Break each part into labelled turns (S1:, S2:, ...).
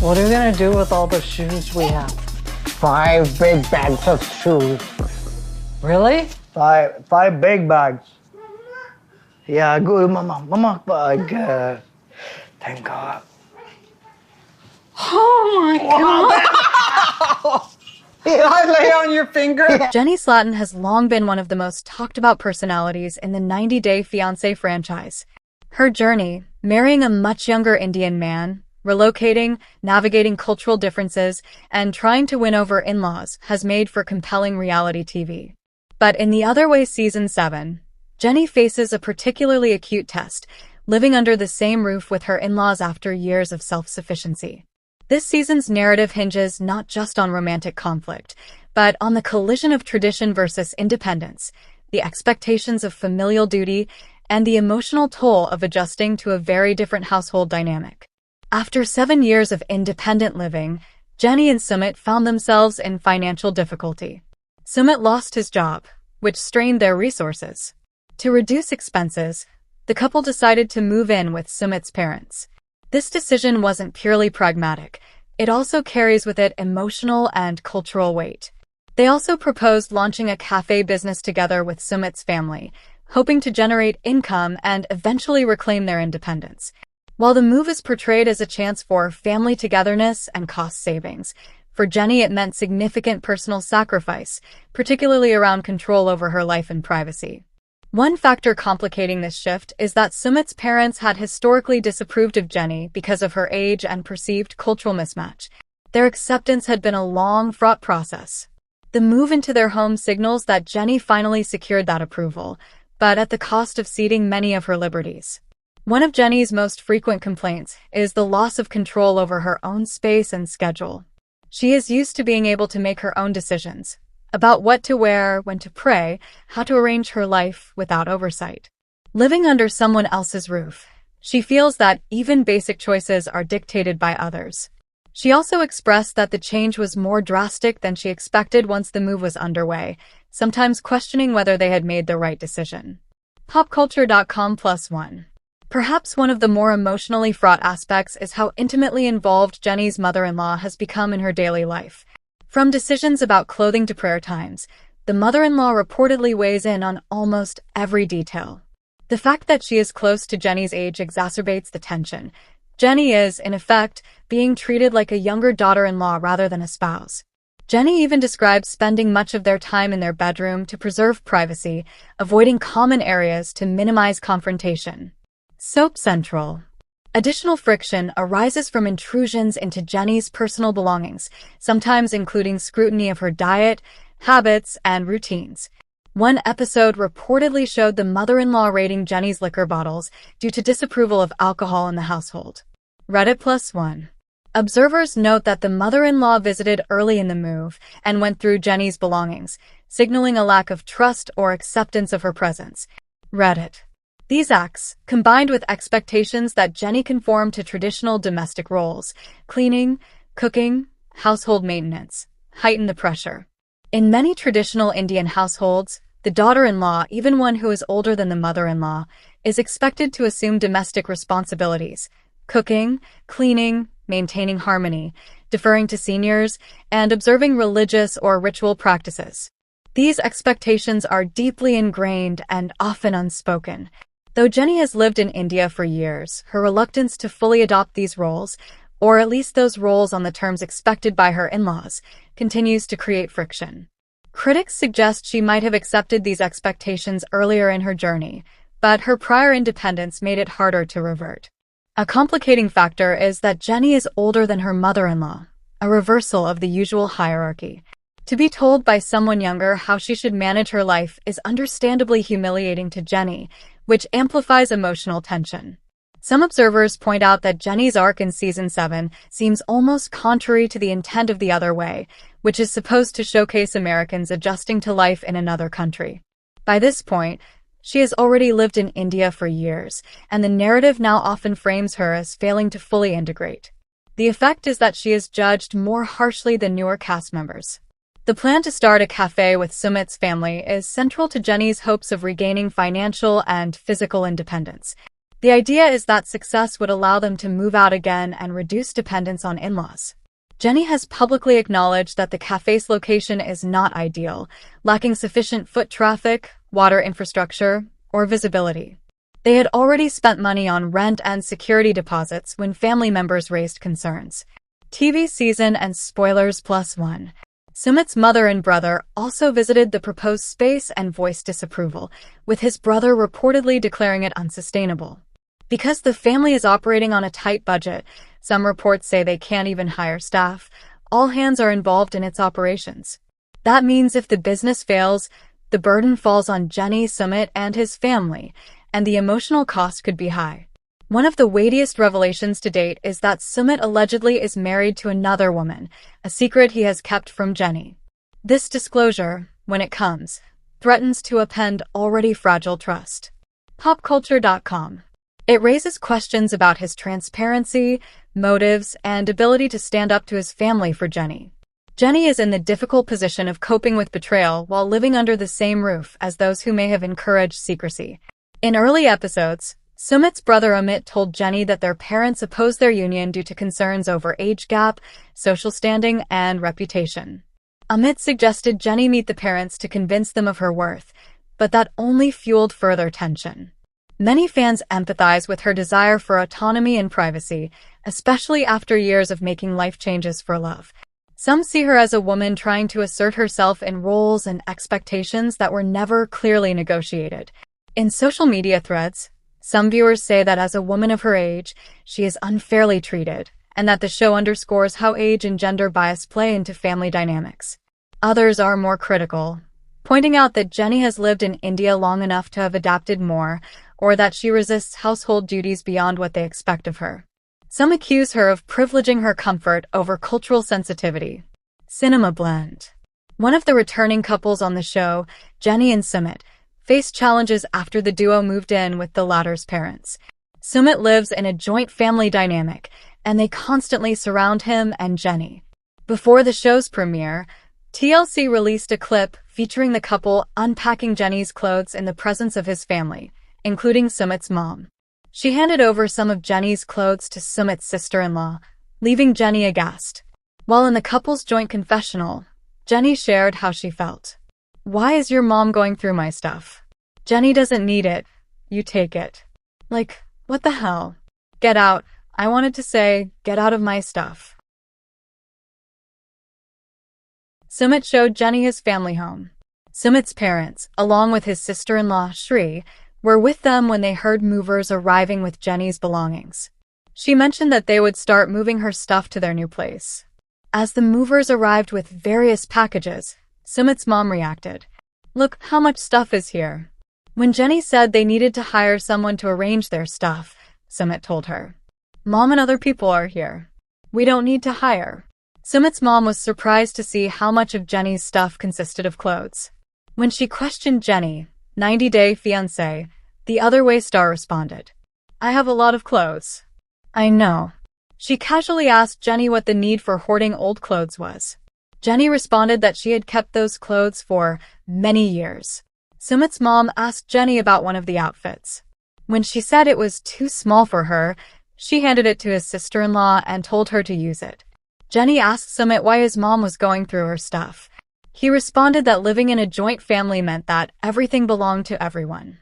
S1: What are you gonna do with all the shoes we have?
S2: 5 big bags of shoes.
S1: Really?
S2: Five big bags. Yeah, good, Mama. Mama, bag. Thank God.
S1: Oh my God! Did I lay on your finger?
S3: Jenny Slatin has long been one of the most talked about personalities in the 90-Day Fiance franchise. Her journey, marrying a much younger Indian man, relocating, navigating cultural differences, and trying to win over in-laws has made for compelling reality TV. But in The Other Way Season 7, Jenny faces a particularly acute test, living under the same roof with her in-laws after years of self-sufficiency. This season's narrative hinges not just on romantic conflict, but on the collision of tradition versus independence, the expectations of familial duty, and the emotional toll of adjusting to a very different household dynamic. After 7 years of independent living, Jenny and Sumit found themselves in financial difficulty. Sumit lost his job, which strained their resources. To reduce expenses, the couple decided to move in with Sumit's parents. This decision wasn't purely pragmatic. It also carries with it emotional and cultural weight. They also proposed launching a cafe business together with Sumit's family, hoping to generate income and eventually reclaim their independence. While the move is portrayed as a chance for family togetherness and cost savings, for Jenny it meant significant personal sacrifice, particularly around control over her life and privacy. One factor complicating this shift is that Sumit's parents had historically disapproved of Jenny because of her age and perceived cultural mismatch. Their acceptance had been a long, fraught process. The move into their home signals that Jenny finally secured that approval, but at the cost of ceding many of her liberties. One of Jenny's most frequent complaints is the loss of control over her own space and schedule. She is used to being able to make her own decisions about what to wear, when to pray, how to arrange her life without oversight. Living under someone else's roof, she feels that even basic choices are dictated by others. She also expressed that the change was more drastic than she expected once the move was underway, sometimes questioning whether they had made the right decision. PopCulture.com+1. Perhaps one of the more emotionally fraught aspects is how intimately involved Jenny's mother-in-law has become in her daily life. From decisions about clothing to prayer times, the mother-in-law reportedly weighs in on almost every detail. The fact that she is close to Jenny's age exacerbates the tension. Jenny is, in effect, being treated like a younger daughter-in-law rather than a spouse. Jenny even describes spending much of their time in their bedroom to preserve privacy, avoiding common areas to minimize confrontation. Soap Central. Additional friction arises from intrusions into Jenny's personal belongings, sometimes including scrutiny of her diet, habits, and routines. One episode reportedly showed the mother-in-law raiding Jenny's liquor bottles due to disapproval of alcohol in the household. Reddit+1. Observers note that the mother-in-law visited early in the move and went through Jenny's belongings, signaling a lack of trust or acceptance of her presence. Reddit. These acts, combined with expectations that Jenny conform to traditional domestic roles, cleaning, cooking, household maintenance, heighten the pressure. In many traditional Indian households, the daughter-in-law, even one who is older than the mother-in-law, is expected to assume domestic responsibilities, cooking, cleaning, maintaining harmony, deferring to seniors, and observing religious or ritual practices. These expectations are deeply ingrained and often unspoken. Though Jenny has lived in India for years, her reluctance to fully adopt these roles, or at least those roles on the terms expected by her in-laws, continues to create friction. Critics suggest she might have accepted these expectations earlier in her journey, but her prior independence made it harder to revert. A complicating factor is that Jenny is older than her mother-in-law, a reversal of the usual hierarchy. To be told by someone younger how she should manage her life is understandably humiliating to Jenny, which amplifies emotional tension. Some observers point out that Jenny's arc in Season 7 seems almost contrary to the intent of The Other Way, which is supposed to showcase Americans adjusting to life in another country. By this point, she has already lived in India for years, and the narrative now often frames her as failing to fully integrate. The effect is that she is judged more harshly than newer cast members. The plan to start a cafe with Sumit's family is central to Jenny's hopes of regaining financial and physical independence. The idea is that success would allow them to move out again and reduce dependence on in-laws. Jenny has publicly acknowledged that the cafe's location is not ideal, lacking sufficient foot traffic, water infrastructure, or visibility. They had already spent money on rent and security deposits when family members raised concerns. TV season and spoilers +1. Sumit's mother and brother also visited the proposed space and voiced disapproval, with his brother reportedly declaring it unsustainable. Because the family is operating on a tight budget, some reports say they can't even hire staff. All hands are involved in its operations. That means if the business fails, the burden falls on Jenny, Sumit, and his family, and the emotional cost could be high. One of the weightiest revelations to date is that Sumit allegedly is married to another woman, a secret he has kept from Jenny. This disclosure, when it comes, threatens to upend already fragile trust. Popculture.com. It raises questions about his transparency, motives, and ability to stand up to his family for Jenny. Jenny is in the difficult position of coping with betrayal while living under the same roof as those who may have encouraged secrecy. In early episodes, Sumit's brother Amit told Jenny that their parents opposed their union due to concerns over age gap, social standing, and reputation. Amit suggested Jenny meet the parents to convince them of her worth, but that only fueled further tension. Many fans empathize with her desire for autonomy and privacy, especially after years of making life changes for love. Some see her as a woman trying to assert herself in roles and expectations that were never clearly negotiated. In social media threads, some viewers say that as a woman of her age, she is unfairly treated, and that the show underscores how age and gender bias play into family dynamics. Others are more critical, pointing out that Jenny has lived in India long enough to have adapted more, or that she resists household duties beyond what they expect of her. Some accuse her of privileging her comfort over cultural sensitivity. Cinema Blend. One of the returning couples on the show, Jenny and Sumit, faced challenges after the duo moved in with the latter's parents. Sumit lives in a joint family dynamic, and they constantly surround him and Jenny. Before the show's premiere, TLC released a clip featuring the couple unpacking Jenny's clothes in the presence of his family, including Sumit's mom. She handed over some of Jenny's clothes to Sumit's sister-in-law, leaving Jenny aghast. While in the couple's joint confessional, Jenny shared how she felt. "Why is your mom going through my stuff? Jenny doesn't need it. You take it." Like, what the hell? Get out. I wanted to say, get out of my stuff. Sumit showed Jenny his family home. Sumit's parents, along with his sister-in-law, Shri, were with them when they heard movers arriving with Jenny's belongings. She mentioned that they would start moving her stuff to their new place. As the movers arrived with various packages, Sumit's mom reacted. "Look how much stuff is here." When Jenny said they needed to hire someone to arrange their stuff, Sumit told her, "Mom and other people are here. We don't need to hire." Sumit's mom was surprised to see how much of Jenny's stuff consisted of clothes. When she questioned Jenny, 90 Day Fiance, the Other Way star responded, "I have a lot of clothes." "I know." She casually asked Jenny what the need for hoarding old clothes was. Jenny responded that she had kept those clothes for many years. Sumit's mom asked Jenny about one of the outfits. When she said it was too small for her, she handed it to his sister-in-law and told her to use it. Jenny asked Sumit why his mom was going through her stuff. He responded that living in a joint family meant that everything belonged to everyone.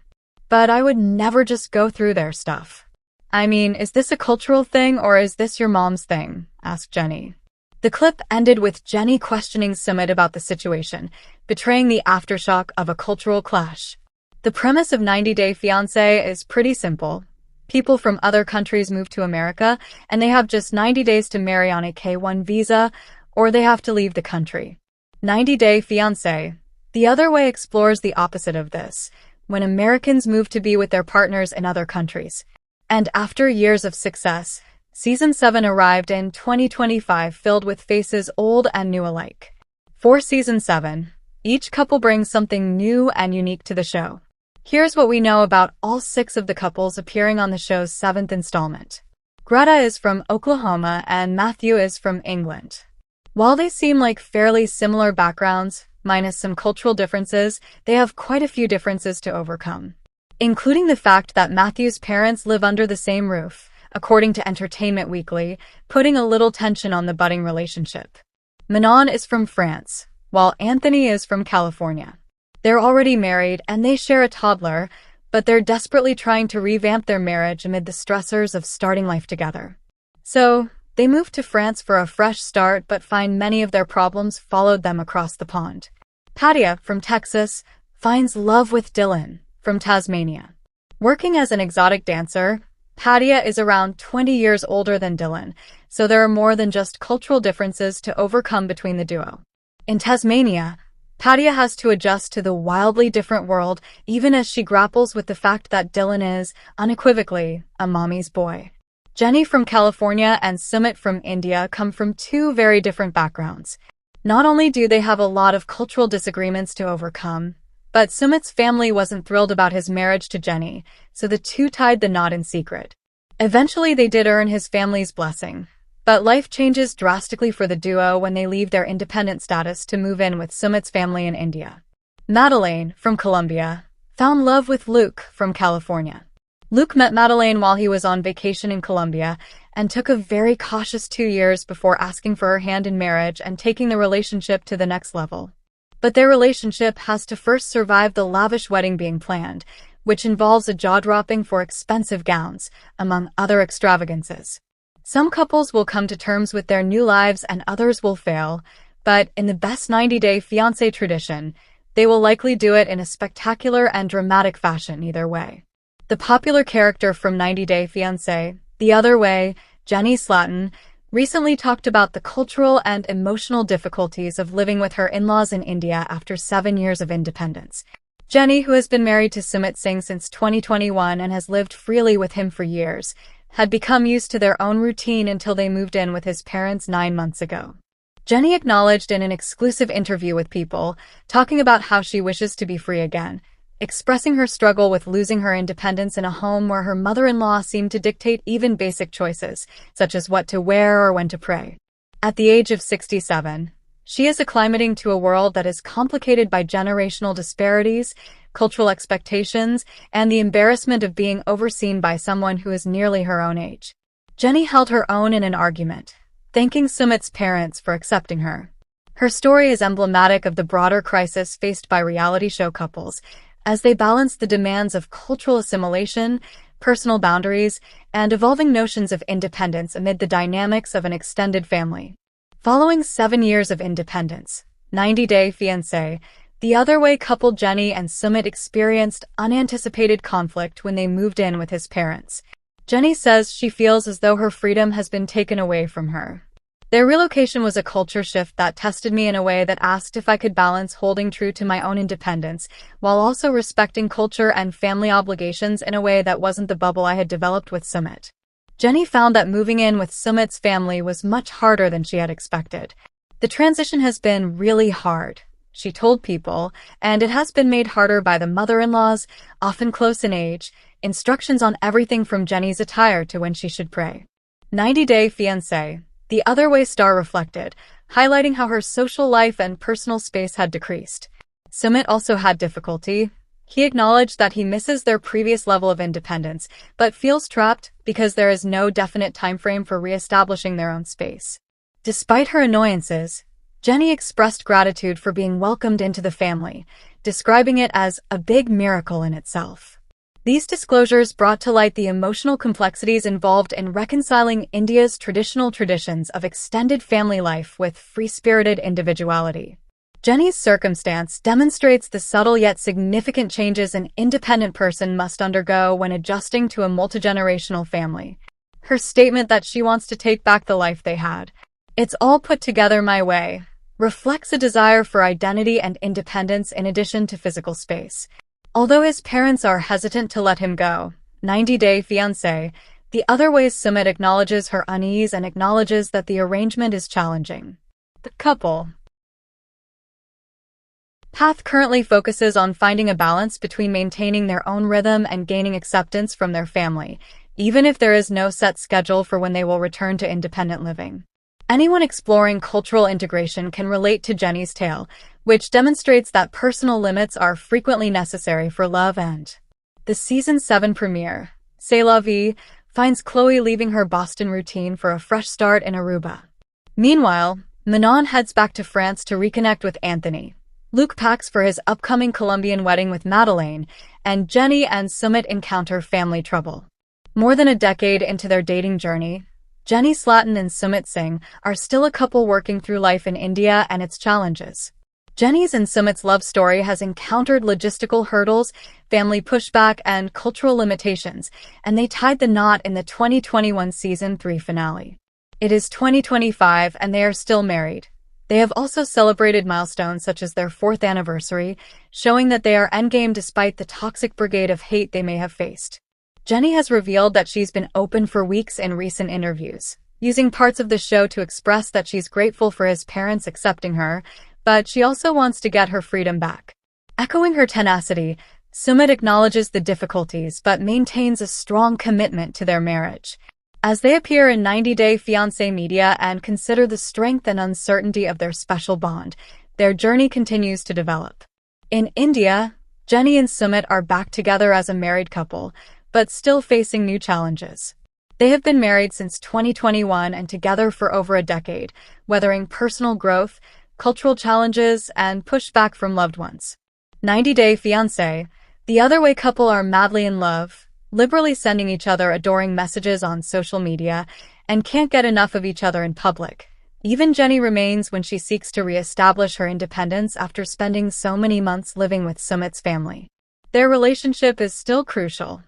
S3: "But I would never just go through their stuff." "I mean, is this a cultural thing or is this your mom's thing?" asked Jenny. The clip ended with Jenny questioning Sumit about the situation, betraying the aftershock of a cultural clash. The premise of 90 Day Fiancé is pretty simple. People from other countries move to America, and they have just 90 days to marry on a K-1 visa, or they have to leave the country. 90 Day Fiancé, The Other Way explores the opposite of this, when Americans move to be with their partners in other countries. And after years of success, Season 7 arrived in 2025 filled with faces old and new alike. For Season 7, each couple brings something new and unique to the show. Here's what we know about all 6 of the couples appearing on the show's 7th installment. Greta is from Oklahoma and Matthew is from England. While they seem like fairly similar backgrounds, minus some cultural differences, they have quite a few differences to overcome. including the fact that Matthew's parents live under the same roof, according to Entertainment Weekly, putting a little tension on the budding relationship. Manon is from France, while Anthony is from California. They're already married and they share a toddler, but they're desperately trying to revamp their marriage amid the stressors of starting life together. So, they moved to France for a fresh start but find many of their problems followed them across the pond. Patia, from Texas, finds love with Dylan, from Tasmania. Working as an exotic dancer, Patia is around 20 years older than Dylan, so there are more than just cultural differences to overcome between the duo. In Tasmania, Patia has to adjust to the wildly different world even as she grapples with the fact that Dylan is, unequivocally, a mommy's boy. Jenny from California and Sumit from India come from two very different backgrounds. Not only do they have a lot of cultural disagreements to overcome, but Sumit's family wasn't thrilled about his marriage to Jenny, so the two tied the knot in secret. Eventually they did earn his family's blessing, but life changes drastically for the duo when they leave their independent status to move in with Sumit's family in India. Madeleine, from Colombia, found love with Luke from California. Luke met Madeleine while he was on vacation in Colombia and took a very cautious 2 years before asking for her hand in marriage and taking the relationship to the next level. But their relationship has to first survive the lavish wedding being planned, which involves a jaw-dropping for expensive gowns, among other extravagances. Some couples will come to terms with their new lives and others will fail, but in the best 90-day fiancé tradition, they will likely do it in a spectacular and dramatic fashion either way. The popular character from 90 Day Fiancé, The Other Way, Jenny Slatten, recently talked about the cultural and emotional difficulties of living with her in-laws in India after 7 years of independence. Jenny, who has been married to Sumit Singh since 2021 and has lived freely with him for years, had become used to their own routine until they moved in with his parents 9 months ago. Jenny acknowledged in an exclusive interview with People, talking about how she wishes to be free again, expressing her struggle with losing her independence in a home where her mother-in-law seemed to dictate even basic choices, such as what to wear or when to pray. At the age of 67, she is acclimating to a world that is complicated by generational disparities, cultural expectations, and the embarrassment of being overseen by someone who is nearly her own age. Jenny held her own in an argument, thanking Sumit's parents for accepting her. Her story is emblematic of the broader crisis faced by reality show couples, as they balance the demands of cultural assimilation, personal boundaries, and evolving notions of independence amid the dynamics of an extended family. Following 7 years of independence, 90 Day Fiancé, The Other Way couple Jenny and Sumit experienced unanticipated conflict when they moved in with his parents. Jenny says she feels as though her freedom has been taken away from her. Their relocation was a culture shift that tested me in a way that asked if I could balance holding true to my own independence while also respecting culture and family obligations in a way that wasn't the bubble I had developed with Sumit. Jenny found that moving in with Sumit's family was much harder than she had expected. The transition has been really hard, she told People, and it has been made harder by the mother-in-laws, often close in age, instructions on everything from Jenny's attire to when she should pray. 90 Day Fiancé, The Other Way star reflected, highlighting how her social life and personal space had decreased. Sumit also had difficulty. He acknowledged that he misses their previous level of independence, but feels trapped because there is no definite timeframe for reestablishing their own space. Despite her annoyances, Jenny expressed gratitude for being welcomed into the family, describing it as a big miracle in itself. These disclosures brought to light the emotional complexities involved in reconciling India's traditional traditions of extended family life with free-spirited individuality. Jenny's circumstance demonstrates the subtle yet significant changes an independent person must undergo when adjusting to a multi-generational family. Her statement that she wants to take back the life they had, "It's all put together my way," reflects a desire for identity and independence in addition to physical space. Although his parents are hesitant to let him go, 90 Day Fiancé, The Other Way Sumit acknowledges her unease and acknowledges that the arrangement is challenging. The couple path currently focuses on finding a balance between maintaining their own rhythm and gaining acceptance from their family, even if there is no set schedule for when they will return to independent living. Anyone exploring cultural integration can relate to Jenny's tale, which demonstrates that personal limits are frequently necessary for love and The season 7 premiere, C'est la vie, finds Chloe leaving her Boston routine for a fresh start in Aruba. Meanwhile, Manon heads back to France to reconnect with Anthony. Luke packs for his upcoming Colombian wedding with Madeleine, and Jenny and Sumit encounter family trouble. More than a decade into their dating journey, Jenny Slatin and Sumit Singh are still a couple working through life in India and its challenges. Jenny's and Sumit's love story has encountered logistical hurdles, family pushback, and cultural limitations, and they tied the knot in the 2021 Season 3 finale. It is 2025 and they are still married. They have also celebrated milestones such as their 4th anniversary, showing that they are endgame despite the toxic brigade of hate they may have faced. Jenny has revealed that she's been open for weeks in recent interviews, using parts of the show to express that she's grateful for his parents accepting her, but she also wants to get her freedom back. Echoing her tenacity, Sumit acknowledges the difficulties but maintains a strong commitment to their marriage. As they appear in 90-Day Fiance media and consider the strength and uncertainty of their special bond, their journey continues to develop. In India, Jenny and Sumit are back together as a married couple, but still facing new challenges. They have been married since 2021 and together for over a decade, weathering personal growth, cultural challenges, and pushback from loved ones. 90-Day Fiance, the other way couple are madly in love, liberally sending each other adoring messages on social media, and can't get enough of each other in public. Even Jenny remains when she seeks to re-establish her independence after spending so many months living with Sumit's family. Their relationship is still crucial.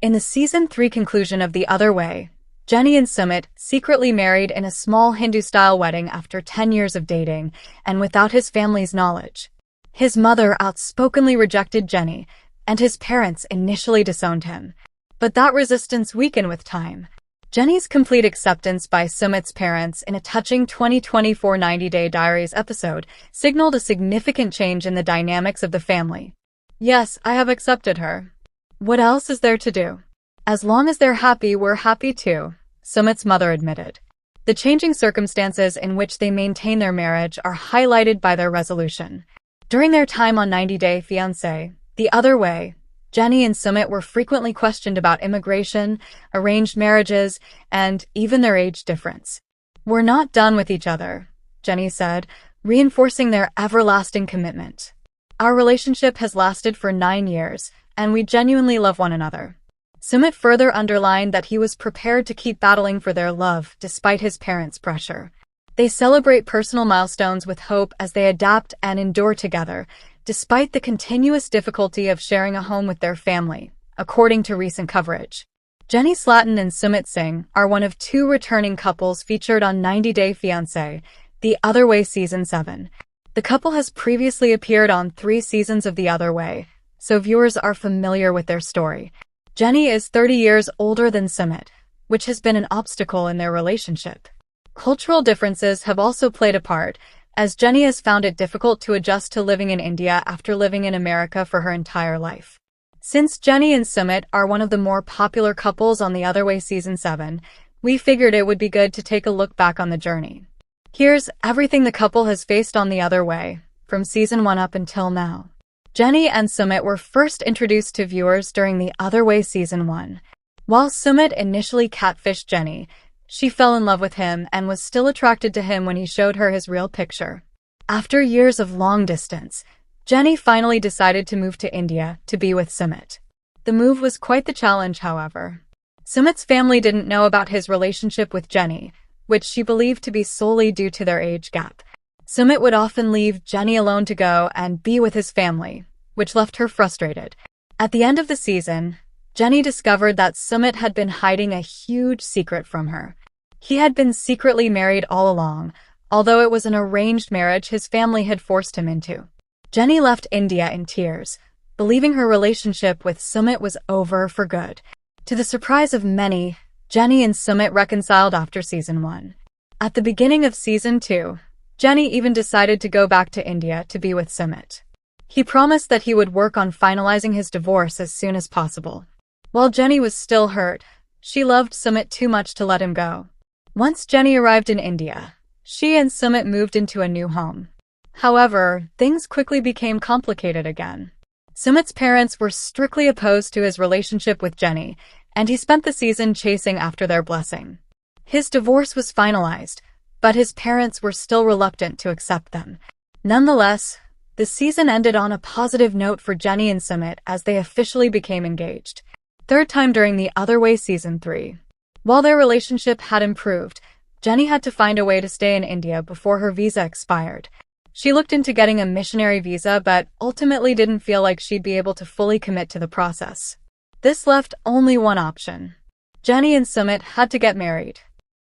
S3: In the Season 3 conclusion of The Other Way, Jenny and Sumit secretly married in a small Hindu-style wedding after 10 years of dating, and without his family's knowledge. His mother outspokenly rejected Jenny, and his parents initially disowned him. But that resistance weakened with time. Jenny's complete acceptance by Sumit's parents in a touching 2024 90-Day Diaries episode signaled a significant change in the dynamics of the family. Yes, I have accepted her. What else is there to do? As long as they're happy, we're happy too, Sumit's mother admitted. The changing circumstances in which they maintain their marriage are highlighted by their resolution. During their time on 90-Day Fiancé, The Other Way, Jenny and Sumit were frequently questioned about immigration, arranged marriages, and even their age difference. We're not done with each other, Jenny said, reinforcing their everlasting commitment. Our relationship has lasted for 9 years, and we genuinely love one another. Sumit further underlined that he was prepared to keep battling for their love despite his parents' pressure. They celebrate personal milestones with hope as they adapt and endure together, despite the continuous difficulty of sharing a home with their family, according to recent coverage. Jenny Slatin and Sumit Singh are one of 2 returning couples featured on 90-Day Fiancé, The Other Way Season 7. The couple has previously appeared on 3 seasons of The Other Way, so viewers are familiar with their story. Jenny is 30 years older than Sumit, which has been an obstacle in their relationship. Cultural differences have also played a part, as Jenny has found it difficult to adjust to living in India after living in America for her entire life. Since Jenny and Sumit are one of the more popular couples on The Other Way Season 7, we figured it would be good to take a look back on the journey. Here's everything the couple has faced on The Other Way, from Season 1 up until now. Jenny and Sumit were first introduced to viewers during The Other Way Season 1. While Sumit initially catfished Jenny, she fell in love with him and was still attracted to him when he showed her his real picture. After years of long distance, Jenny finally decided to move to India to be with Sumit. The move was quite the challenge, however. Sumit's family didn't know about his relationship with Jenny, which she believed to be solely due to their age gap. Sumit would often leave Jenny alone to go and be with his family, which left her frustrated. At the end of the season, Jenny discovered that Sumit had been hiding a huge secret from her. He had been secretly married all along, although it was an arranged marriage his family had forced him into. Jenny left India in tears, believing her relationship with Sumit was over for good. To the surprise of many, Jenny and Sumit reconciled after Season 1. At the beginning of Season 2, Jenny even decided to go back to India to be with Sumit. He promised that he would work on finalizing his divorce as soon as possible. While Jenny was still hurt, she loved Sumit too much to let him go. Once Jenny arrived in India, she and Sumit moved into a new home. However, things quickly became complicated again. Sumit's parents were strictly opposed to his relationship with Jenny, and he spent the season chasing after their blessing. His divorce was finalized, but his parents were still reluctant to accept them. Nonetheless, the season ended on a positive note for Jenny and Sumit as they officially became engaged. Third time during the Other Way Season 3. While their relationship had improved, Jenny had to find a way to stay in India before her visa expired. She looked into getting a missionary visa but ultimately didn't feel like she'd be able to fully commit to the process. This left only one option. Jenny and Sumit had to get married.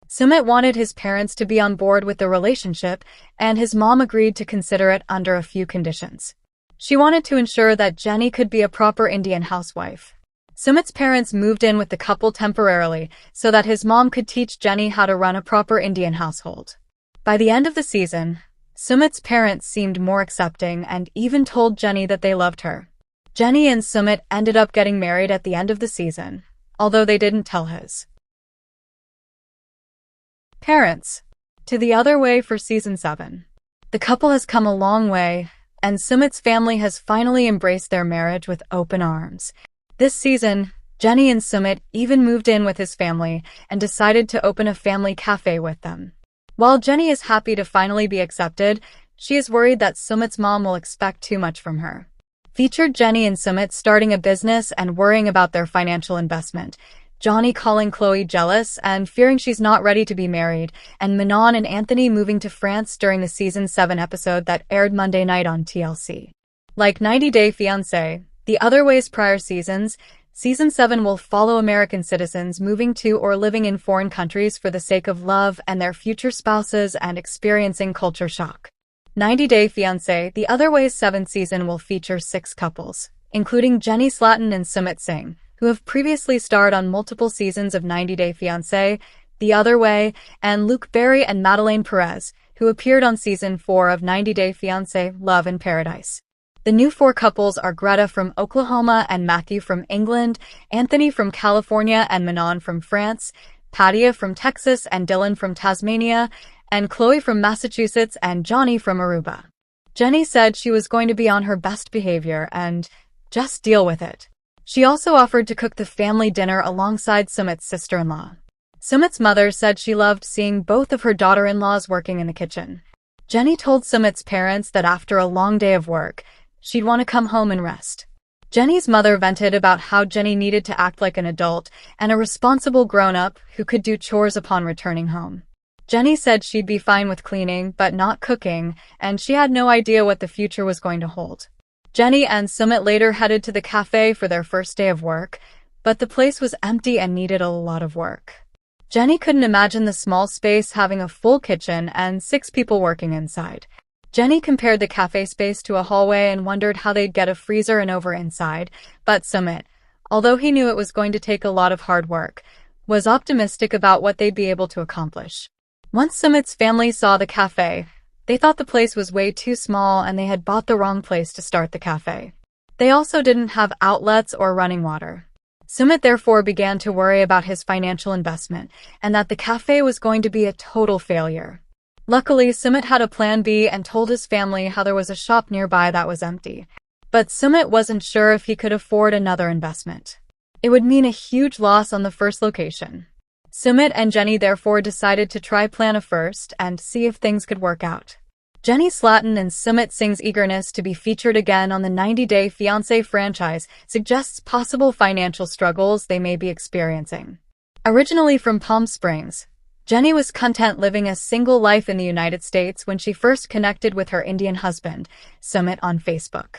S3: Sumit wanted his parents to be on board with the relationship, and his mom agreed to consider it under a few conditions. She wanted to ensure that Jenny could be a proper Indian housewife. Sumit's parents moved in with the couple temporarily so that his mom could teach Jenny how to run a proper Indian household. By the end of the season, Sumit's parents seemed more accepting and even told Jenny that they loved her. Jenny and Sumit ended up getting married at the end of the season, although they didn't tell his parents. To the Other Way for Season 7. The couple has come a long way, and Sumit's family has finally embraced their marriage with open arms. This season, Jenny and Sumit even moved in with his family and decided to open a family cafe with them. While Jenny is happy to finally be accepted, she is worried that Sumit's mom will expect too much from her. Featured Jenny and Sumit starting a business and worrying about their financial investment, Johnny calling Chloe jealous and fearing she's not ready to be married, and Manon and Anthony moving to France during the Season 7 episode that aired Monday night on TLC. Like 90 Day Fiance, The Other Way's prior seasons, Season 7 will follow American citizens moving to or living in foreign countries for the sake of love and their future spouses and experiencing culture shock. 90 Day Fiance, The Other Way's 7th season will feature 6 couples, including Jenny Slatin and Sumit Singh, who have previously starred on multiple seasons of 90 Day Fiancé, The Other Way, and Luke Berry and Madeleine Perez, who appeared on Season 4 of 90 Day Fiancé, Love in Paradise. The new 4 couples are Greta from Oklahoma and Matthew from England, Anthony from California and Manon from France, Patia from Texas and Dylan from Tasmania, and Chloe from Massachusetts and Johnny from Aruba. Jenny said she was going to be on her best behavior and just deal with it. She also offered to cook the family dinner alongside Sumit's sister-in-law. Sumit's mother said she loved seeing both of her daughter-in-laws working in the kitchen. Jenny told Sumit's parents that after a long day of work, she'd want to come home and rest. Jenny's mother vented about how Jenny needed to act like an adult and a responsible grown-up who could do chores upon returning home. Jenny said she'd be fine with cleaning but not cooking, and she had no idea what the future was going to hold. Jenny and Sumit later headed to the cafe for their first day of work, but the place was empty and needed a lot of work. Jenny couldn't imagine the small space having a full kitchen and 6 people working inside. Jenny compared the cafe space to a hallway and wondered how they'd get a freezer and over inside, but Sumit, although he knew it was going to take a lot of hard work, was optimistic about what they'd be able to accomplish. Once Sumit's family saw the cafe, they thought the place was way too small and they had bought the wrong place to start the cafe. They also didn't have outlets or running water. Sumit therefore began to worry about his financial investment and that the cafe was going to be a total failure. Luckily, Sumit had a plan B and told his family how there was a shop nearby that was empty. But Sumit wasn't sure if he could afford another investment. It would mean a huge loss on the first location. Sumit and Jenny therefore decided to try plan A first and see if things could work out. Jenny Slatin and Sumit Singh's eagerness to be featured again on the 90 Day Fiancé franchise suggests possible financial struggles they may be experiencing. Originally from Palm Springs, Jenny was content living a single life in the United States when she first connected with her Indian husband, Sumit, on Facebook.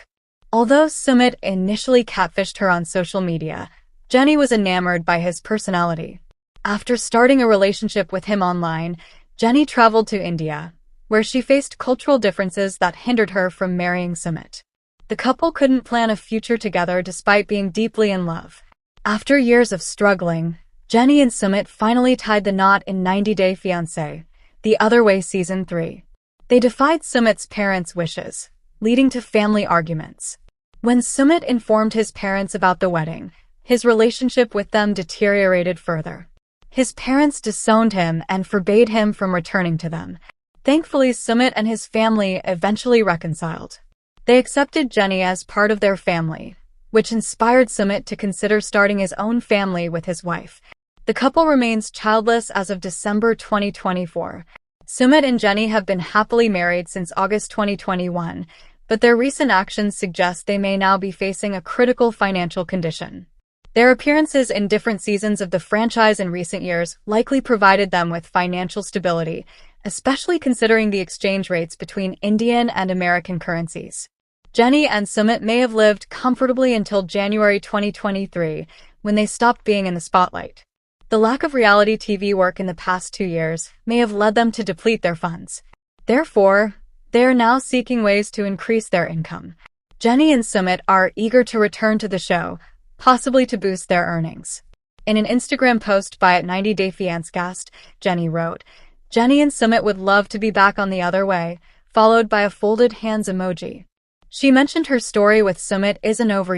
S3: Although Sumit initially catfished her on social media, Jenny was enamored by his personality. After starting a relationship with him online, Jenny traveled to India, where she faced cultural differences that hindered her from marrying Sumit. The couple couldn't plan a future together despite being deeply in love. After years of struggling, Jenny and Sumit finally tied the knot in 90 Day Fiancé, The Other Way Season 3. They defied Sumit's parents' wishes, leading to family arguments. When Sumit informed his parents about the wedding, his relationship with them deteriorated further. His parents disowned him and forbade him from returning to them. Thankfully, Sumit and his family eventually reconciled. They accepted Jenny as part of their family, which inspired Sumit to consider starting his own family with his wife. The couple remains childless as of December 2024. Sumit and Jenny have been happily married since August 2021, but their recent actions suggest they may now be facing a critical financial condition. Their appearances in different seasons of the franchise in recent years likely provided them with financial stability, especially considering the exchange rates between Indian and American currencies. Jenny and Sumit may have lived comfortably until January 2023, when they stopped being in the spotlight. The lack of reality TV work in the past 2 years may have led them to deplete their funds. Therefore, they are now seeking ways to increase their income. Jenny and Sumit are eager to return to the show, possibly to boost their earnings. In an Instagram post by 90 Day Fiance cast, Jenny wrote, "Jenny and Sumit would love to be back on the other way," followed by a folded hands emoji. She mentioned her story with Sumit isn't over